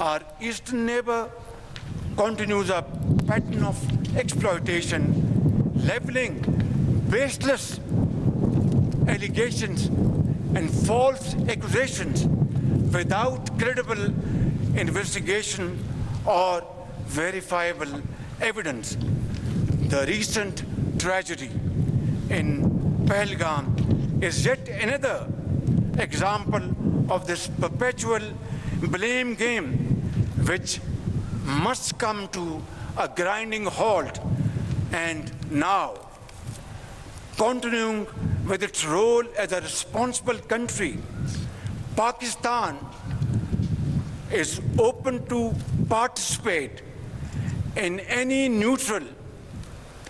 Our eastern neighbor continues a pattern of exploitation, leveling baseless allegations and false accusations without credible investigation or verifiable evidence. The recent tragedy in Pahalgam is yet another example of this perpetual blame game, which must come to a grinding halt. And now, continuing with its role as a responsible country, Pakistan is open to participate in any neutral,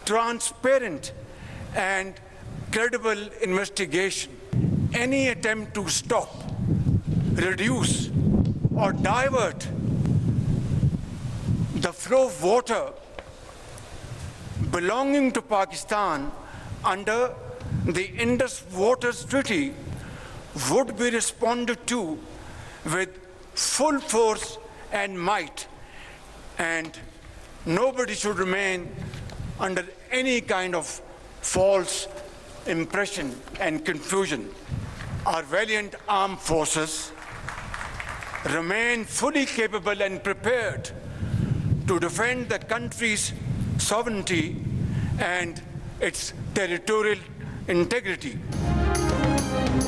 transparent, and credible investigation. Any attempt to stop, reduce, or divert the flow of water belonging to Pakistan under the Indus Waters Treaty would be responded to with full force and might, and nobody should remain under any kind of false impression and confusion. Our valiant armed forces remain fully capable and prepared to defend the country's sovereignty and its territorial integrity.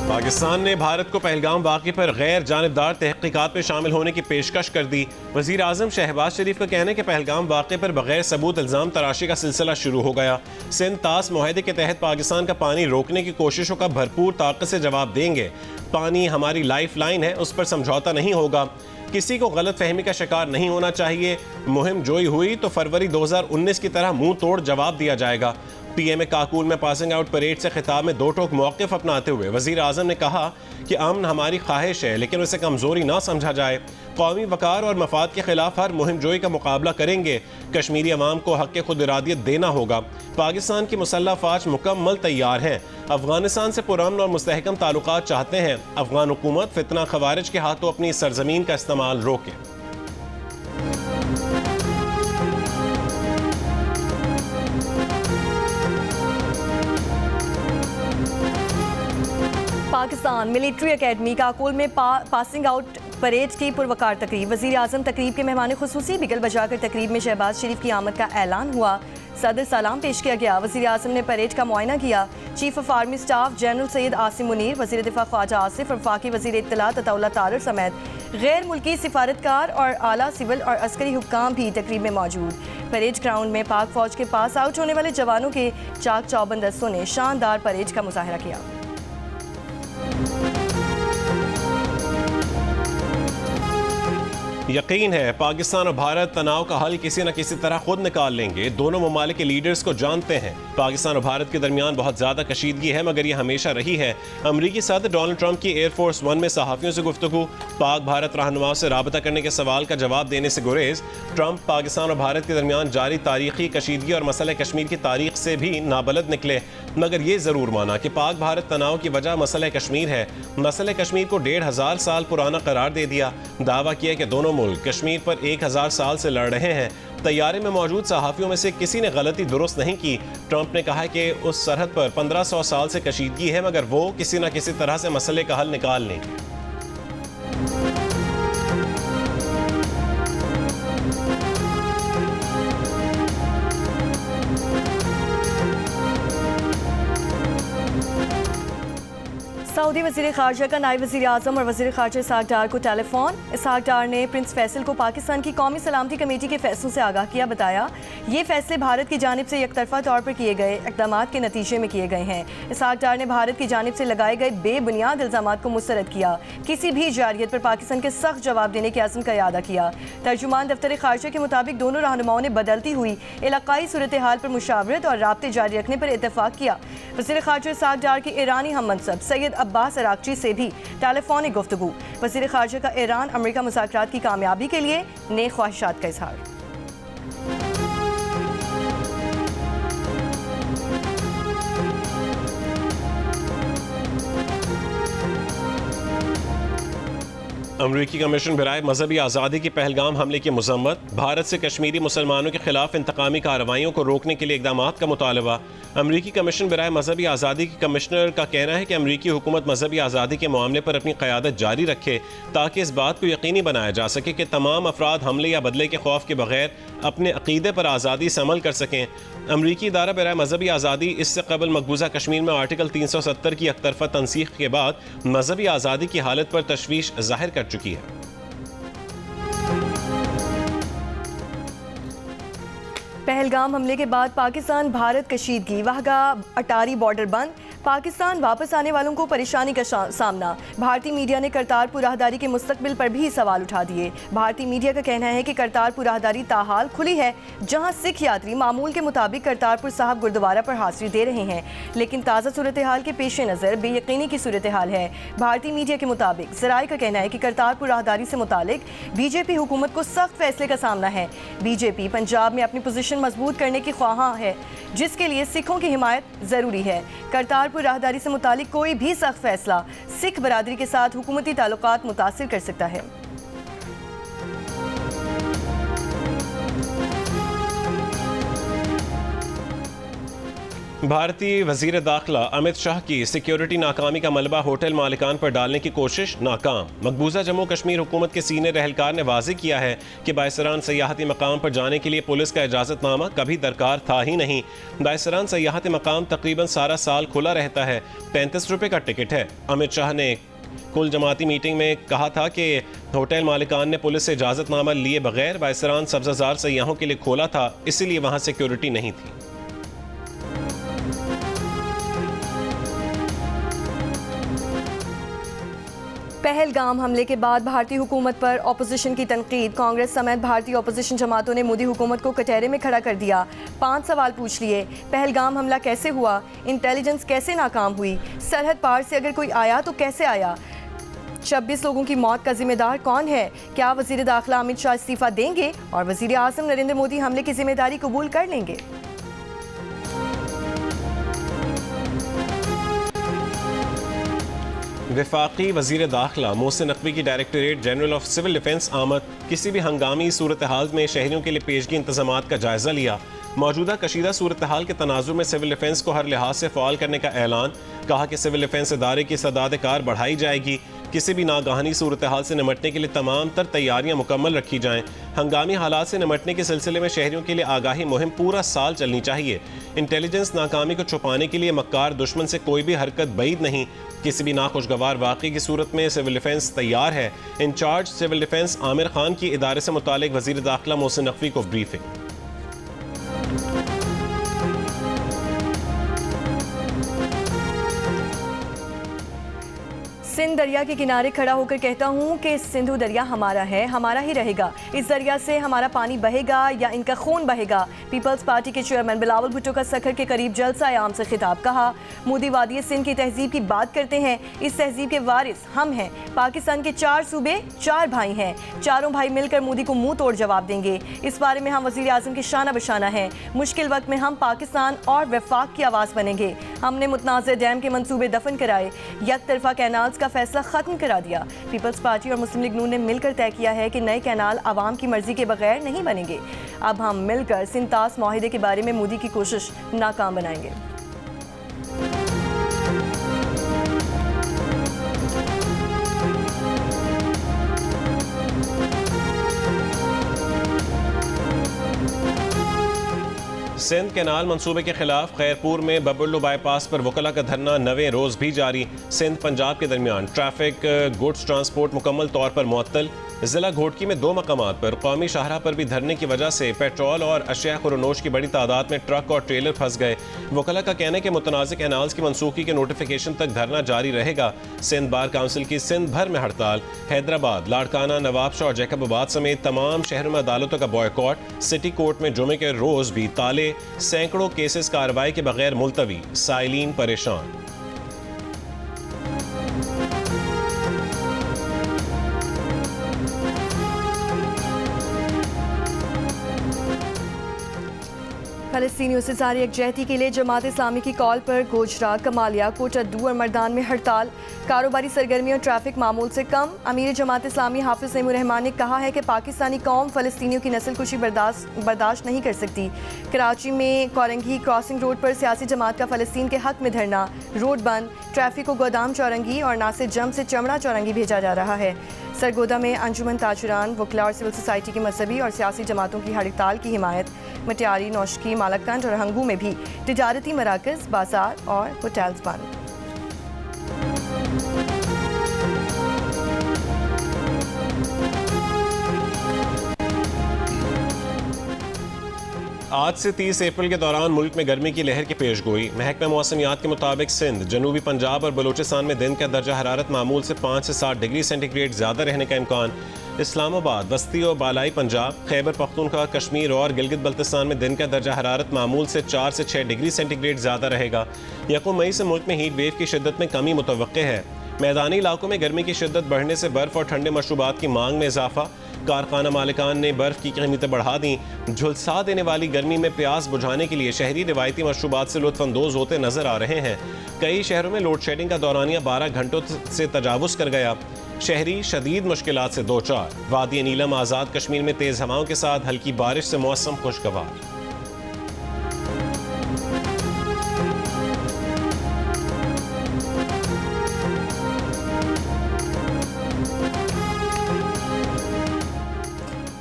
Pakistan ने भारत को पहलगाम वाक़े पर गैर जानिबदार तहक़ीक़ात में शामिल होने की पेशकश कर दी। वज़ीर आज़म शहबाज शरीफ का कहना है कि पहलगाम वाक़े पर बगैर सबूत इल्ज़ाम तराशी का सिलसिला शुरू हो गया। सिंध तास मुआहदे के तहत पाकिस्तान का पानी रोकने की कोशिशों का भरपूर ताकत से जवाब देंगे। पानी हमारी लाइफ लाइन है, उस पर समझौता नहीं होगा। किसी को गलत फहमी का शिकार नहीं होना चाहिए। मुहिम जोई हुई तो फरवरी 2019 की तरह मुंह तोड़ जवाब दिया जाएगा। पीएमए काकुल में पासिंग आउट परेड से खिताब में दो टोक मौक़िफ़ अपनाते हुए वज़ीर आज़म ने कहा कि अमन हमारी ख्वाहिश है, लेकिन उसे कमज़ोरी ना समझा जाए। कौमी वक़ार और मफाद के खिलाफ हर मुहिम जोई का मुकाबला करेंगे। कश्मीरी अवाम को हक़ खुद इरादियत देना होगा। पाकिस्तान की मुसल्लह फ़ौज मुकम्मल तैयार हैं। अफ़गानिस्तान से पुरअमन और मुस्तहकम ताल्लुकात चाहते हैं। अफ़गान हुकूमत फितना ख़वारिज के हाथों अपनी सरज़मीन का इस्तेमाल रोके। पाकिस्तान मिलिट्री एकेडमी काकुल में पासिंग आउट परेड की पुरवकार तकरीब। वज़ीर आज़म तकरीब के मेहमान खुसूसी बिगल बजाकर तकरीब में शहबाज शरीफ की आमद का ऐलान हुआ। सदर सलाम पेश किया गया। वज़ीर आज़म ने परेड का मुआयना किया। Chief of army staff general Syed Asim Munir, वज़ीर दिफा ख्वाजा आसिफ, वफाकी वज़ीर इत्तलात अताउल्लाह तारर समेत गैर मुल्की सिफारतकार और आला सिविल और अस्करी हुक्काम भी तकरीब में मौजूद। परेड ग्राउंड में पाक फौज के पास आउट होने वाले जवानों के चाक चौबंद दस्तों ने शानदार परेड का मुजाहरा किया। यकीन है पाकिस्तान और भारत तनाव का हल किसी न किसी तरह खुद निकाल लेंगे। दोनों ममालिक के लीडर्स को जानते हैं। पाकिस्तान और भारत के दरमियान बहुत ज़्यादा कशीदगी है, मगर यह हमेशा रही है। अमरीकी सदर डोनाल्ड ट्रंप की एयरफोर्स वन में सहाफ़ियों से गुफ्तगू। पाक भारत रहनुमाओं से राबता करने के सवाल का जवाब देने से गुरेज। ट्रंप पाकिस्तान और भारत के दरमियान जारी तारीखी कशीदगी और मसला कश्मीर की तारीख से भी नाबलद निकले, मगर ये ज़रूर माना कि पाक भारत तनाव की वजह मसला कश्मीर है। मसला कश्मीर को 1500 साल पुराना करार दे दिया। दावा किया कि दोनों मुल्क कश्मीर पर 1000 साल से लड़ रहे हैं। तैयारे में मौजूद सहाफ़ियों में से किसी ने गलती दुरुस्त नहीं की। ट्रंप ने कहा कि उस सरहद पर 1500 साल से कशीदगी है, मगर वो किसी न किसी तरह से मसले का हल निकाल लेंगे। सऊदी वज़ीर ख़ारजा का नायब वज़ीर आज़म और वज़ीर ख़ारजा इसहाक़ डार को टेलीफोन। इसहाक़ डार ने प्रिंस फैसल को पाकिस्तान की कौमी सलामती कमेटी के फैसलों से आगाह किया। बताया ये फैसले भारत की जानिब से एकतरफ़ा तौर पर किए गए इक़दाम के नतीजे में किए गए हैं। इसहाक़ डार ने भारत की जानिब से लगाए गए बेबुनियाद इल्ज़ाम को मुस्तरद किया। किसी भी जारियत पर पाकिस्तान के सख्त जवाब देने के अज़्म का इरादा किया। तर्जुमान दफ्तर ख़ारजा के मुताबिक दोनों रहनुमाओं ने बदलती हुई इलाक़ाई सूरत हाल पर मुशावरत और राब्ते जारी रखने पर इत्तफ़ाक़ किया। वज़ीर ख़ारजा इसहाक़ डार की ईरानी हम मनसब सैयद अब्बास अराक़ची से भी टेलीफोनिक गुफ्तगू। वज़ीर ख़ारजा का ईरान अमेरिका मुज़ाकरात की कामयाबी के लिए नेक ख्वाहिशात का इज़हार। अमरीकी कमीशन बराए मजहबी आज़ादी की पहलगाम हमले की मजम्मत, भारत से कश्मीरी मुसलमानों के खिलाफ इंतकामी कार्रवाइयों को रोकने के लिए इकदाम का मुतालबा। अमरीकी कमीशन बराए मजहबी आज़ादी की कमिश्नर का कहना है कि अमरीकी हुकूमत मजहबी आज़ादी के मामले पर अपनी क़यादत जारी रखे ताकि इस बात को यकीनी बनाया जा सके कि तमाम अफराद हमले या बदले के खौफ के बगैर अपने अकीदे पर आज़ादी से अमल कर सकें। अमरीकी इदारा बराए मजहबी आज़ादी इससे कबल मकबूजा कश्मीर में आर्टिकल 370 की एकतरफा तनसीख के बाद मजहबी आज़ादी की हालत पर तशवीश जाहिर कर चुकी है। पहलगाम हमले के बाद पाकिस्तान भारत कशीदगी, वहगा अटारी बॉर्डर बंद, पाकिस्तान वापस आने वालों को परेशानी का सामना। भारतीय मीडिया ने करतारपुर राहदारी के मुस्तकबिल पर भी सवाल उठा दिए। भारतीय मीडिया का कहना है कि करतारपुर राहदारी ताहाल खुली है, जहां सिख यात्री मामूल के मुताबिक करतारपुर साहब गुरुद्वारा पर हाजिरी दे रहे हैं, लेकिन ताज़ा सूरत हाल के पेश नज़र बेयकीनी की सूरत हाल है। भारतीय मीडिया के मुताबिक ज़राए का कहना है कि करतारपुर राहदारी से मुतालिक बीजेपी हुकूमत को सख्त फैसले का सामना है। बीजेपी पंजाब में अपनी पोजीशन मजबूत करने की ख्वाहां है, जिसके लिए सिखों की हिमायत ज़रूरी है। करतारपुर राहदारी से मुतालिक कोई भी सख्त फैसला सिख बरादरी के साथ हुकूमती ताल्लुकात मुतासिर कर सकता है। भारतीय वजीर दाखिला अमित शाह की सिक्योरिटी नाकामी का मलबा होटल मालिकान पर डालने की कोशिश नाकाम। मकबूजा जम्मू कश्मीर हुकूमत के सीनियर रहलकार ने वाज़ेह किया है कि बायसरान सयाहती मकाम पर जाने के लिए पुलिस का इजाज़तनामा कभी दरकार था ही नहीं। बायसरान सयाहती मकाम तकरीबन सारा साल खुला रहता है, 35 रुपये का टिकट है। अमित शाह ने कुल जमाती मीटिंग में कहा था कि होटल मालिकान ने पुलिस से इजाज़तनामा लिए बगैर बायसरान सब्ज़ाजार सयाहों के लिए खोला था, इसीलिए वहाँ सिक्योरिटी नहीं थी। पहलगाम हमले के बाद भारतीय हुकूमत पर अपोजिशन की तनकीद। कांग्रेस समेत भारतीय अपोजिशन जमातों ने मोदी हुकूमत को कटहरे में खड़ा कर दिया। 5 सवाल पूछ लिए। पहलगाम हमला कैसे हुआ? इंटेलिजेंस कैसे नाकाम हुई? सरहद पार से अगर कोई आया तो कैसे आया? 26 लोगों की मौत का जिम्मेदार कौन है? क्या वजीर दाखिला अमित शाह इस्तीफा देंगे और वजीर आज़म नरेंद्र मोदी हमले की जिम्मेदारी कबूल कर लेंगे? वफाकी वजीर दाखिला मोहसिन नकवी की directorate general of civil defence आमद किसी भी हंगामी सूरत हाल में शहरियों के लिए पेशगी इंतजामात का जायजा लिया। मौजूदा कशीदा सूरत हाल के तनाजुर में सिविल डिफेंस को हर लिहाज से फ़ाल करने का ऐलान। कहा कि सिविल डिफेंस इदारे की सदाद कार बढ़ाई जाएगी। किसी भी नागहानी सूरत हाल से निमटने के लिए तमाम तर तैयारियां मुकम्मल रखी जाएं। हंगामी हालात से निमटने के सिलसिले में शहरियों के लिए आगाही मुहिम पूरा साल चलनी चाहिए। इंटेलिजेंस नाकामी को छुपाने के लिए मक्कार दुश्मन से कोई भी हरकत बैद नहीं। किसी भी नाखुशगवार वाक़े की सूरत में सिविल डिफेंस तैयार है। In charge civil defence Aamir Khan की इदारे से मुतालिक वजीर दाखिला मोहसिन नकवी को ब्रीफिंग। सिंध दरिया के किनारे खड़ा होकर कहता हूँ कि सिंधु दरिया हमारा है, हमारा ही रहेगा। इस दरिया से हमारा पानी बहेगा या इनका खून बहेगा। पीपल्स पार्टी के चेयरमैन बिलावल भुट्टो का सखर के करीब जलसा आम से खिताब। कहा, मोदी वादी सिंध की तहजीब की बात करते हैं, इस तहजीब के वारिस हम हैं। पाकिस्तान के 4 सूबे 4 भाई हैं, चारों भाई मिलकर मोदी को मुंह तोड़ जवाब देंगे। इस बारे में हम वजीर आज़म के शाना बशाना हैं। मुश्किल वक्त में हम पाकिस्तान और वफाक की आवाज़ बनेंगे। हमने मुतनाज़ डैम के मंसूबे दफन कराए, एक तरफा कैनाल्स का फैसला खत्म करा दिया। पीपल्स पार्टी और मुस्लिम लीग नून ने मिलकर तय किया है कि नए कैनाल आवाम की मर्जी के बगैर नहीं बनेंगे। अब हम मिलकर सिंतास माहिदे के बारे में मोदी की कोशिश नाकाम बनाएंगे। सिंध कैनाल मंसूबे के खिलाफ खैरपुर में बबुल्लू बाईपास पर वकला का धरना 9वें रोज भी जारी। सिंध पंजाब के दरमियान ट्रैफिक गुड्स ट्रांसपोर्ट मुकम्मल तौर पर मुअत्तल। जिला घोटकी में 2 मकामात पर कौमी शाहराह पर भी धरने की वजह से पेट्रोल और अशिया खुरनोश की बड़ी तादाद में ट्रक और ट्रेलर फंस गए। वकला का कहना है कि मुतनाज़ कैनाल्स की मनसूखी के नोटिफिकेशन तक धरना जारी रहेगा। सिंध बार काउंसिल की सिंध भर में हड़ताल। हैदराबाद, लाड़काना, नवाबशाह और जैकबाबाद समेत तमाम शहरों में अदालतों का बॉयकॉट। सिटी कोर्ट में जुमे के रोज भी ताले। सैकड़ों केसेस कार्रवाई के बगैर मुलतवी। साइलीन परेशान। फ़लस्तीनियों से जारी यकजहती के लिए जमात इस्लामी की कॉल पर गोजरा, कमालिया, कोटद्दू और मर्दान में हड़ताल। कारोबारी सरगर्मी और ट्रैफिक मामूल से कम। अमीर जमात इस्लामी हाफिज नईमुर रहमान ने कहा है कि पाकिस्तानी कौम फ़लस्तीनियों की नस्लकुशी बर्दाश्त नहीं कर सकती। कराची में कोरंगी क्रॉसिंग रोड पर सियासी जमात का फ़लस्तीन के हक में धरना, रोड बंद, ट्रैफिक को गोदाम चौरंगी और नासिर जम से चमड़ा चौरंगी भेजा जा रहा है। सरगोदा में अंजुमन ताजुरान, वकला और सिविल सोसाइटी की मजहबी और सियासी जमातों की हड़ताल की हिमायत। मटियारी, नौशकी, मालकगंज और हंगू में भी तिजारती मराकज़, बाजार और होटल्स बंद। आज से 30 अप्रैल के दौरान मुल्क में गर्मी की लहर की पेशगोई। महकमा मौसमियात के मुताबिक सिंध, जनूबी पंजाब और बलूचिस्तान में दिन का दर्जा हरारत मामूल से 5 से 7 डिग्री सेंटीग्रेड ज़्यादा रहने का इम्कान। इस्लामाबाद, वस्ती और बालाई पंजाब, खैबर पख्तूनख्वा, कश्मीर और गिलगित बल्तिस्तान में दिन का दर्जा हरारत मामूल से 4 से 6 डिग्री सेंटीग्रेड ज़्यादा रहेगा। यकम मई से मुल्क में हीट वेव की शिद्दत में कमी मुतवक्के है। मैदानी इलाकों में गर्मी की शिद्दत बढ़ने से बर्फ़ और ठंडे मशरूबात की मांग में इजाफा। कारखाना मालिकान ने बर्फ़ की कीमतें बढ़ा दी। झुलसा देने वाली गर्मी में प्यास बुझाने के लिए शहरी रिवायती मशरूबात से लुत्फ़अंदोज़ होते नजर आ रहे हैं। कई शहरों में लोड शेडिंग का दौरानिया 12 घंटों से तजावुज़ कर गया। शहरी शदीद मुश्किलात से दो चार। वादी नीलम, आज़ाद कश्मीर में तेज़ हवाओं के साथ हल्की बारिश से मौसम खुशगवार।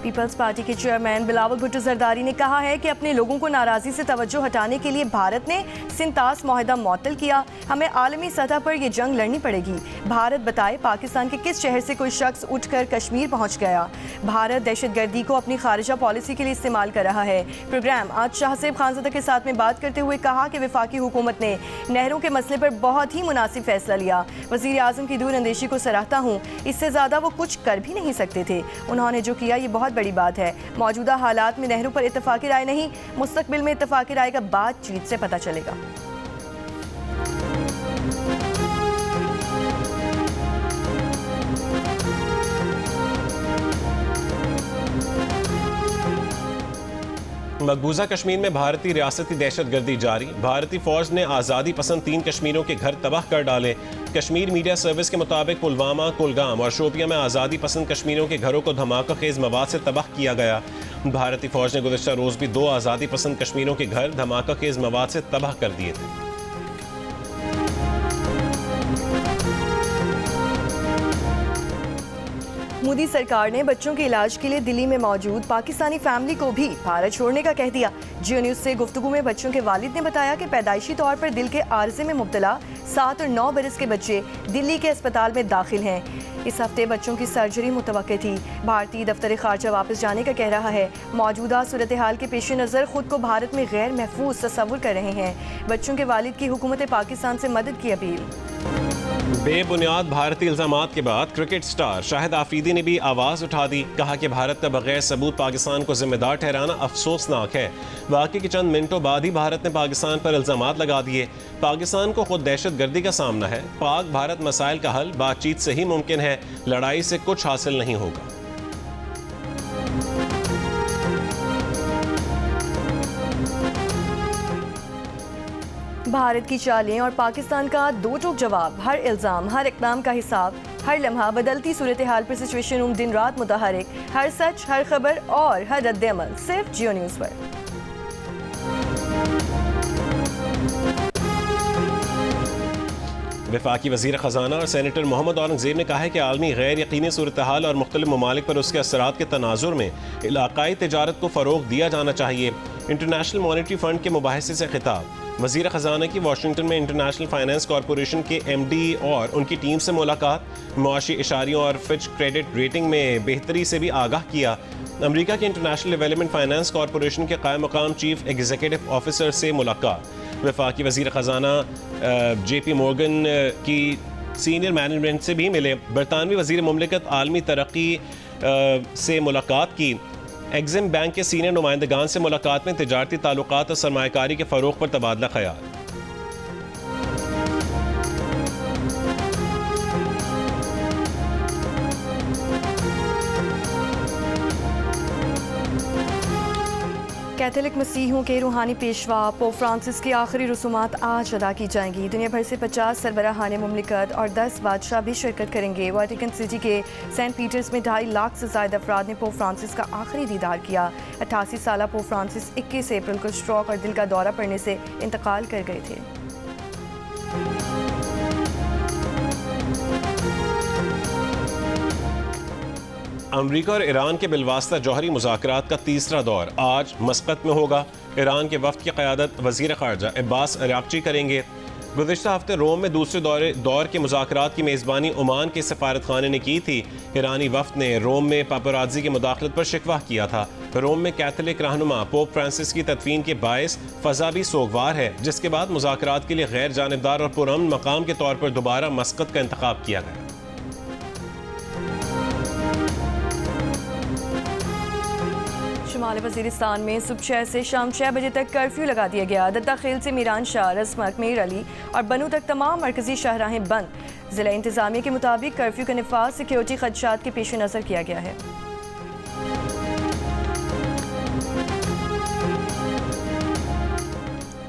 पीपल्स पार्टी के चेयरमैन बिलावल भुट्टो जरदारी ने कहा है कि अपने लोगों को नाराज़गी से तवज्जो हटाने के लिए भारत ने सिंतास मुआहदा मुअत्तल किया। हमें आलमी सतह पर यह जंग लड़नी पड़ेगी। भारत बताए पाकिस्तान के किस शहर से कोई शख्स उठकर कश्मीर पहुंच गया। भारत दहशतगर्दी को अपनी खारिजा पॉलिसी के लिए इस्तेमाल कर रहा है। प्रोग्राम आज शाहसेब खानज़दा के साथ में बात करते हुए कहा कि वफाकी हुकूमत ने नहरों के मसले पर बहुत ही मुनासिब फैसला लिया। वज़ीर आज़म की दूरअंदेशी को सराहता हूँ, इससे ज़्यादा वो कुछ कर भी नहीं सकते थे। उन्होंने जो किया ये बहुत बड़ी बात है। मौजूदा हालात में नहरों पर इत्तफाकी राय नहीं, मुस्तकबिल में इत्तफाकी राय का बातचीत से पता चलेगा। मकबूजा कश्मीर में भारतीय रियासती दहशतगर्दी जारी। भारतीय फौज ने आज़ादी पसंद 3 कश्मीरियों के घर तबाह कर डाले। कश्मीर मीडिया सर्विस के मुताबिक पुलवामा, कुलगाम और शोपिया में आज़ादी पसंद कश्मीरियों के घरों को धमाका खेज मवाद से तबाह किया गया। भारतीय फौज ने गुज़श्ता रोज़ भी 2 आज़ादी पसंद कश्मीरियों के घर धमाका खेज मवाद से तबाह कर दिए थे। मोदी सरकार ने बच्चों के इलाज के लिए दिल्ली में मौजूद पाकिस्तानी फैमिली को भी भारत छोड़ने का कह दिया। जियो न्यूज़ से गुफ्तगू में बच्चों के वालिद ने बताया कि पैदाइशी तौर पर दिल के आर्जे में मुब्तला 7 और 9 बरस के बच्चे दिल्ली के अस्पताल में दाखिल हैं। इस हफ्ते बच्चों की सर्जरी मुतवक्के थी। भारतीय दफ्तर खारजा वापस जाने का कह रहा है। मौजूदा सूरत हाल के पेश नज़र खुद को भारत में गैर महफूज तस्वुर कर रहे हैं। बच्चों के वालिद की हुकूमत पाकिस्तान से मदद की अपील। बेबुनियाद भारतीय इल्जामात के बाद क्रिकेट स्टार शाहिद आफरीदी ने भी आवाज़ उठा दी। कहा कि भारत का बगैर सबूत पाकिस्तान को जिम्मेदार ठहराना अफसोसनाक है। वाक़ई के चंद मिनटों बाद ही भारत ने पाकिस्तान पर इल्जामात लगा दिए। पाकिस्तान को खुद दहशतगर्दी का सामना है। पाक भारत मसाइल का हल बातचीत से ही मुमकिन है, लड़ाई से कुछ हासिल नहीं होगा। भारत की चालें और पाकिस्तान का दो टोक जवाब, हर इल्ज़ाम, हर इक़दाम का हिसाब, हर लम्हा बदलती सूरत हाल पर सिचुएशन रूम दिन रात मुतहरिक, हर सच, हर खबर और हर रद्द-ए-अमल सिर्फ जियो न्यूज़ पर। वफाकी वज़ीर ख़जाना और सेनेटर मोहम्मद औरंगज़ेब ने कहा है कि आलमी गैर यकीनी सूरत हाल और मुख्तलिफ ममालिक पर उसके असरात के तनाजुर में इलाकाई तिजारत को फ़रोग़ दिया जाना चाहिए। इंटरनेशनल मॉनेटरी फ़ंड के मुबाहिसे से खिताब। वज़ीर ख़जाना की वाशिंगटन में इंटरनेशनल फाइनेंस कॉरपोरेशन के MD और उनकी टीम से मुलाकात। मुआशी इशारियों और फिच क्रेडिट रेटिंग में बेहतरी से भी आगाह किया। अमरीका के इंटरनेशनल डेवलपमेंट फाइनेंस कॉरपोरेशन के कायम मकाम चीफ एग्जीक्यूटिव ऑफिसर से मुलाकात। वफाकी वज़ीर ख़जाना JP मोर्गन की सीनियर मैनेजमेंट से भी मिले। बरतानवी वज़ीर मुमलिकत आलमी तरक्की से मुलाकात की। एग्जिम बैंक के सीनियर नुमाइंदगान से मुलाकात में तिजारती ताल्लुकात और सरमायाकारी के फ़रोग़ पर तबादला ख़याल। कैथोलिक मसीहों के रूहानी पेशवा पोप फ्रांसिस की आखिरी रसूमात आज अदा की जाएंगी। दुनिया भर से 50 सरबराहान मुमलिकत और 10 बादशाह भी शिरकत करेंगे। वाटिकन सिटी के सेंट पीटर्स में 2.5 लाख से ज़्यादा अफराद ने पोप फ्रांसिस का आखिरी दीदार किया। 88 साल पोप फ्रांसिस 21 अप्रैल को स्ट्रोक और दिल का दौरा पड़ने से इंतकाल कर गए थे। अमरीका और ईरान के बिलवास्ता जौहरी मुज़ाकरात का तीसरा दौर आज मस्कत में होगा। ईरान के वफ्द की क़यादत वज़ीर ख़ारजा अब्बास अराक़ची करेंगे। गुज़िश्ता हफ्ते रोम में दूसरे दौर के मुज़ाकरात की मेज़बानी ओमान के सफारत खाने ने की थी। ईरानी वफ्द ने रोम में पापराज़ी की मुदाखलत पर शिकवा किया था। रोम में कैथोलिक रहनुमा पोप फ्रांसिस की तदफीन के बायस फ़ज़ा भी सोगवार है, जिसके बाद मुज़ाकरात के लिए गैर जानिबदार और पुरअमन मकाम के तौर पर दोबारा मस्कत का इंतखाब किया गया। शुमाली वज़ीरिस्तान में सुबह 6 से शाम 6 बजे तक कर्फ्यू लगा दिया गया। दत्ता खेल से मीरान शाह, रस्मक, मीर अली और बनू तक तमाम मरकजी शाहराहें बंद। ज़िला इंतज़ामिया के मुताबिक कर्फ्यू का निफाज सिक्योरिटी खदशात के पेश नज़र किया गया है।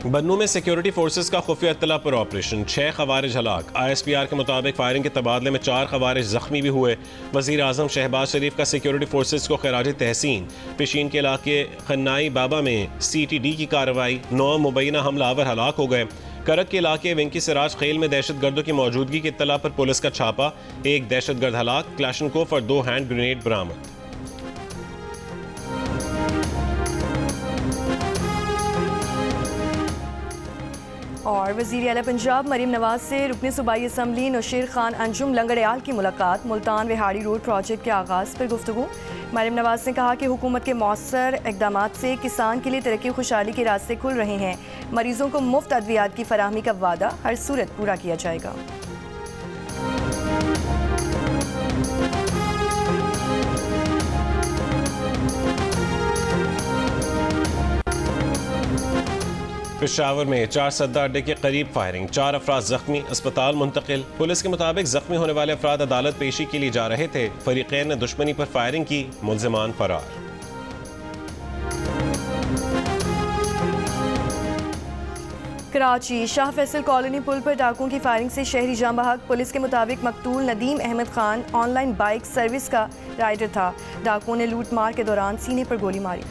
बन्नू में सिक्योरिटी फोर्सेस का खुफिया इत्तला पर ऑपरेशन, 6 खवारिज हलाक। ISPR के मुताबिक फायरिंग के तबादले में 4 खवारिज जख्मी भी हुए। वज़ीर आज़म शहबाज शरीफ का सिक्योरिटी फोर्सेस को खराज तहसीन। पेशीन के इलाके खन्नाई बाबा में CTD की कार्रवाई, 9 मुबैना हमलावर हलाक हो गए। करक के इलाके विंकी सिराज खेल में दहशत गर्दों की मौजूदगी की इत्तला पर पुलिस का छापा, 1 दहशत गर्द हलाक, क्लाशनकोफ और 2 हैंड ग्रेनेड बरामद। और वज़ीर आला पंजाब मरीम नवाज से रुकन सूबाई असम्बली नौशीर खान अंजुम लंगड़याल की मुलाकात। मुल्तान विहाड़ी रोड प्रोजेक्ट के आगाज़ पर गुफ्तगू। मरीम नवाज ने कहा कि हुकूमत के मौसर इक़दामात से किसान के लिए तरक्की खुशहाली के रास्ते खुल रहे हैं। मरीजों को मुफ्त अद्वियात की फराहमी का वादा हर सूरत पूरा किया जाएगा। पेशावर में 4 सद्दा अड्डे के करीब फायरिंग, 4 अफराद जख्मी, अस्पताल मुंतकिल। पुलिस के मुताबिक जख्मी होने वाले अफराद अदालत पेशी के लिए जा रहे थे। फरीकैन ने दुश्मनी पर फायरिंग की, मुल्जिमान फरार। कराची शाह फैसल कॉलोनी पुल पर डाकुओं की फायरिंग से शहरी जाम बहक। पुलिस के मुताबिक मकतूल Nadeem Ahmed Khan online bike service का राइडर था। डाकुओं ने लूट मार के दौरान सीने पर गोली मारी।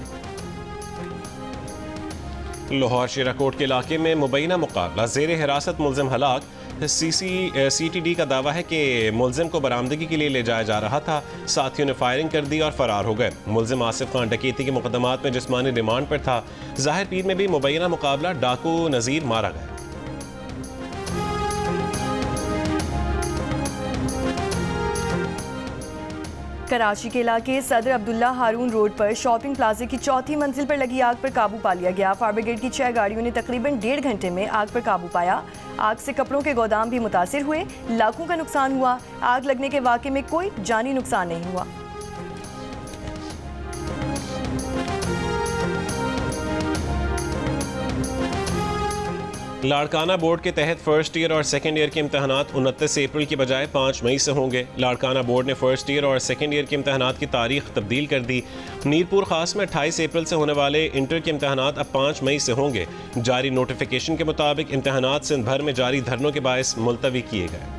लाहौर शेराकोट के इलाके में मुबैना मुकाबला, ज़ेर हिरासत मुल्जिम हलाक। CTD का दावा है कि मुल्जिम को बरामदगी के लिए ले जाया जा रहा था। साथियों ने फायरिंग कर दी और फरार हो गए। मुल्जिम आसिफ खान डकैती के मुकदमात में जिस्मानी रिमांड पर था। ज़ाहिर पीर में भी मुबैना मुकाबला, डाकू नज़ीर मारा गया। कराची के इलाके सदर अब्दुल्ला हारून रोड पर शॉपिंग प्लाजे की 4थी मंजिल पर लगी आग पर काबू पा लिया गया। फायर ब्रिगेड की 6 गाड़ियों ने तकरीबन 1.5 घंटे में आग पर काबू पाया। आग से कपड़ों के गोदाम भी मुतासिर हुए, लाखों का नुकसान हुआ। आग लगने के वाक़े में कोई जानी नुकसान नहीं हुआ। लाड़काना बोर्ड के तहत फर्स्ट ईयर और सेकेंड ईयर के इम्तहानात 29 अप्रैल की बजाय 5 मई से होंगे। लाड़काना बोर्ड ने फर्स्ट ईयर और सेकेंड ईयर के इम्तहानात की तारीख तब्दील कर दी। मीरपुर खास में 28 अप्रैल से होने वाले इंटर के इम्तहानात अब 5 मई से होंगे। जारी नोटिफिकेशन के मुताबिक इम्तहानात सिंध भर में जारी धरनों के बायस मुलतवी किए गए।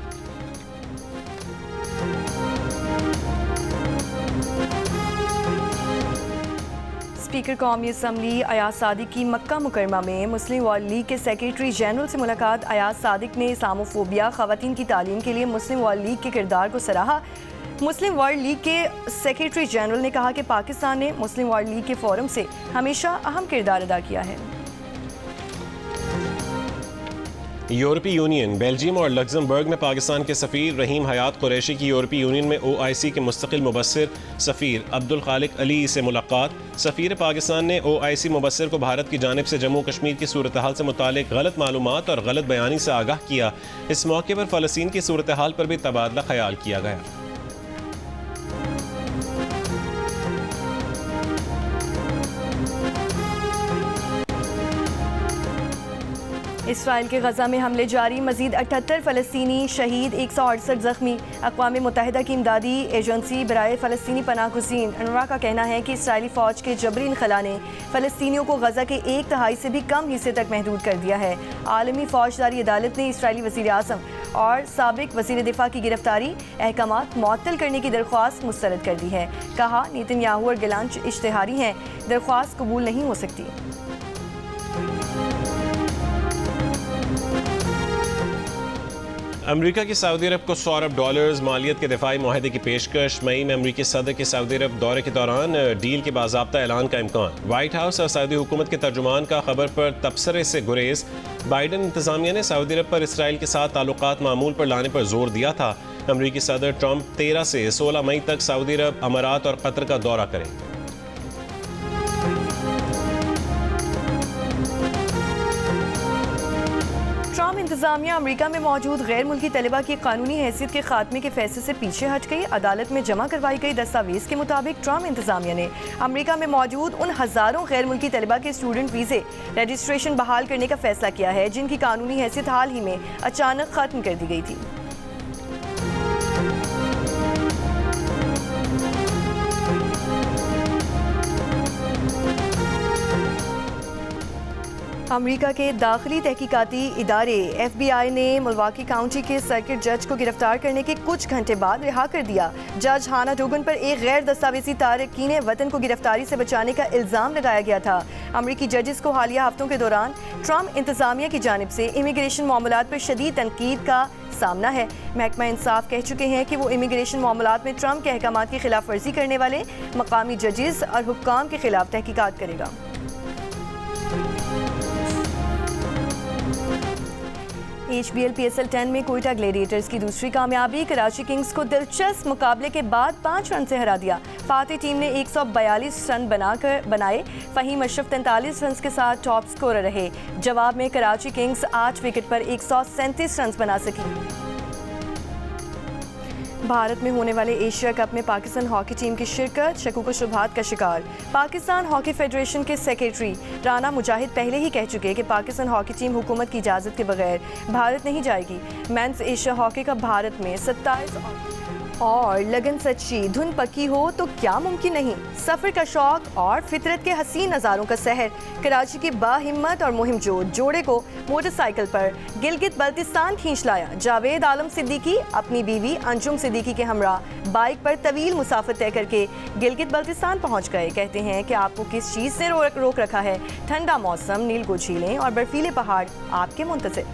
स्पीकर कौमी असम्बली अयाज सादिक की मक्का मुकरमा में मुस्लिम वर्ल्ड लीग के सेक्रेटरी जनरल से मुलाकात। अयाज सादिक ने इस्लामोफोबिया, ख़वातीन की तालीम के लिए मुस्लिम वर्ल्ड लीग के किरदार को सराहा। मुस्लिम वर्ल्ड लीग के सेक्रेटरी जनरल ने कहा कि पाकिस्तान ने मुस्लिम वर्ल्ड लीग के फोरम से हमेशा अहम किरदार अदा किया है। यूरोपीय यूनियन, बेल्जियम और लग्जमबर्ग में पाकिस्तान के सफ़ीर रहीम हयात कुरैशी की यूरोपीय यूनियन में OIC के मुस्तकिल मुबस्सिर सफ़ीर अब्दुल खालिक अली से मुलाकात। सफ़ीर पाकिस्तान ने OIC मुबस्सिर को भारत की जानिब से जम्मू कश्मीर की सूरत हाल से मुतालिक गलत मालूमात और गलत बयानी से आगाह किया। इस मौके पर फ़लस्तीन की सूरत हाल पर भी तबादला ख्याल किया गया। इसराइल के गजा में हमले जारी, मजीद 78 फ़लस्तीनी शहीद, 168 जख्मी। अक़वाम मुत्तहिदा की इमदादी एजेंसी बराए फ़लस्तीनी पनाह गुज़ीन अनवा का कहना है कि इसराइली फ़ौज के जबरी इनखला ने फ़लस्तीनियों को गजा के 1/3 से भी कम हिस्से तक महदूद कर दिया है। आलमी फ़ौजदारी अदालत ने इसराइली वज़ीर आज़म और साबिक वज़ीर दिफ़ा की गिरफ्तारी अहकामात मुअत्तल करने की दरख्वास्त मुस्तरद कर दी है। कहा, नेतन्याहू और गिलांच इश्तिहारी हैं, दरख्वास्त कबूल नहीं हो सकती। अमरीका की सऊदी अरब को $100 अरब मालियत के दिफाई मुआहदे की पेशकश। मई में अमरीकी सदर के सऊदी अरब दौरे के दौरान डील के बाज़ाब्ता ऐलान का इम्कान। वाइट हाउस और सऊदी हुकूमत के तर्जुमान का खबर पर तबसरे से गुरेज। बाइडन इंतजामिया ने सऊदी अरब पर इसराइल के साथ ताल्लुकात मामूल पर लाने पर जोर दिया था। अमरीकी सदर ट्रंप 13 से 16 मई तक सऊदी अरब, अमारात और कतर का दौरा करेंगे। ट्रंप इंतजामिया अमेरिका में मौजूद गैर मुल्की तलबा की कानूनी हैसियत के खात्मे के फैसले से पीछे हट गई। अदालत में जमा करवाई गई दस्तावेज के मुताबिक ट्रंप इंतजामिया ने अमेरिका में मौजूद उन हज़ारों गैर मुल्की तलबा के स्टूडेंट वीज़े रजिस्ट्रेशन बहाल करने का फैसला किया है जिनकी कानूनी हैसियत हाल ही में अचानक ख़त्म कर दी गई थी। अमेरिका के दाखिली तहकीकाती इदारे FBI ने मिल्वाकी काउंटी के सर्किट जज को गिरफ्तार करने के कुछ घंटे बाद रिहा कर दिया। जज हाना डोगन पर एक गैर दस्तावेजी तारकीन वतन को गिरफ्तारी से बचाने का इल्ज़ाम लगाया गया था। अमेरिकी जजेस को हालिया हफ्तों के दौरान ट्रंप इंतजामिया की जानिब से इमिग्रेशन मामलात पर शदीद तनकीद का सामना है। महकमा इंसाफ कह चुके हैं कि वो इमिग्रेशन मामलात में ट्रंप के अहकामात की खिलाफ वर्जी करने वाले मकामी जजेस और हुक्काम के खिलाफ तहकीकात करेगा। HBL PSL 10 में कोयटा ग्लेडिएटर्स की दूसरी कामयाबी। कराची किंग्स को दिलचस्प मुकाबले के बाद 5 रन से हरा दिया। फातिह टीम ने 142 रन बनाए। फ़हीम अशरफ 43 रन के साथ टॉप स्कोरर रहे। जवाब में कराची किंग्स 8 विकेट पर 137 रन बना सकी। भारत में होने वाले एशिया कप में पाकिस्तान हॉकी टीम की शिरकत शकूक व शुबहात का शिकार। पाकिस्तान हॉकी फेडरेशन के सेक्रेटरी राना मुजाहिद पहले ही कह चुके कि पाकिस्तान हॉकी टीम हुकूमत की इजाज़त के बगैर भारत नहीं जाएगी। Men's Asia hockey cup Bharat में 27 और लगन सच्ची धुन पक्की हो तो क्या मुमकिन नहीं। सफ़र का शौक और फितरत के हसीन नज़ारों का सहर। कराची की बाहिम्मत और मुहिम जोड़े को मोटरसाइकिल पर गिलगित बल्तिस्तान खींच लाया। जावेद आलम सिद्दीकी अपनी बीवी अंजुम सिद्दीकी के हमरा बाइक पर तवील मुसाफिर तय करके गिलगित बल्तिस्तान पहुंच गए। कहते हैं कि आपको किस चीज़ से रोक रखा है। ठंडा मौसम, नीलगो झीलें और बर्फीले पहाड़ आपके मुंतज़िर।